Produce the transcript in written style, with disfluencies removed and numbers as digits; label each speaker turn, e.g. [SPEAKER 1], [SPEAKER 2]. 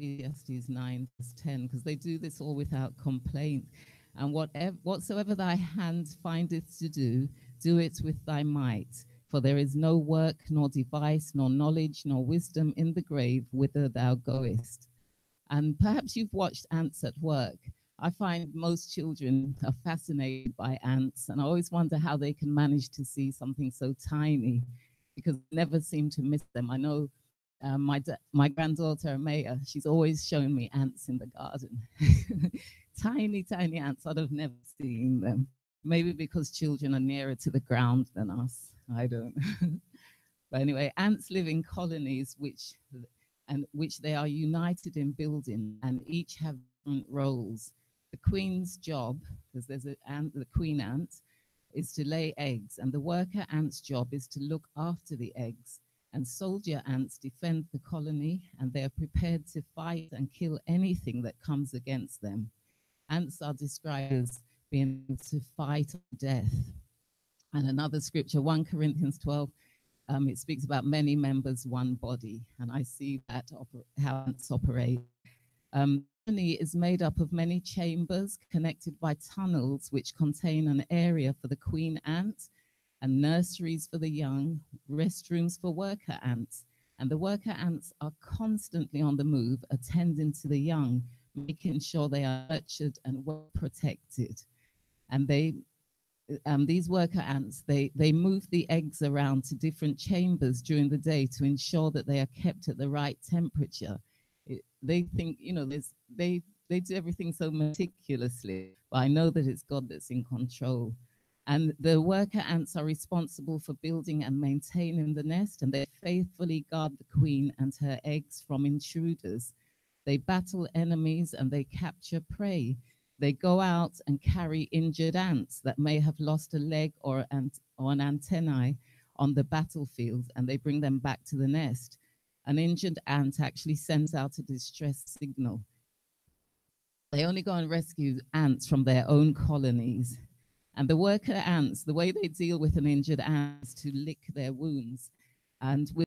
[SPEAKER 1] Ecclesiastes 9:10, because they do this all without complaint. And whatsoever thy hand findeth to do, do it with thy might. For there is no work, nor device, nor knowledge, nor wisdom in the grave whither thou goest. And perhaps you've watched ants at work. I find most children are fascinated by ants, and I always wonder how they can manage to see something so tiny, because I never seem to miss them. I know my granddaughter Amaya, she's always showing me ants in the garden. Tiny, tiny ants. I'd have never seen them. Maybe because children are nearer to the ground than us. I don't. But anyway, ants live in colonies which they are united in building, and each have different roles. The queen's job, because there's the queen ant, is to lay eggs, and the worker ant's job is to look after the eggs. And soldier ants defend the colony, and they are prepared to fight and kill anything that comes against them. Ants are described as being able to fight death. And another scripture, 1 Corinthians 12, it speaks about many members, one body. And I see that how ants operate. Colony is made up of many chambers connected by tunnels which contain an area for the queen ant and nurseries for the young, restrooms for worker ants. And the worker ants are constantly on the move, attending to the young, making sure they are nurtured and well protected. And these worker ants, they move the eggs around to different chambers during the day to ensure that they are kept at the right temperature. They think, they do everything so meticulously, but I know that it's God that's in control. And the worker ants are responsible for building and maintaining the nest, and they faithfully guard the queen and her eggs from intruders. They battle enemies and they capture prey. They go out and carry injured ants that may have lost a leg or an antennae on the battlefield, and they bring them back to the nest. An injured ant actually sends out a distress signal. They only go and rescue ants from their own colonies. And the worker ants, the way they deal with an injured ant is to lick their wounds. And with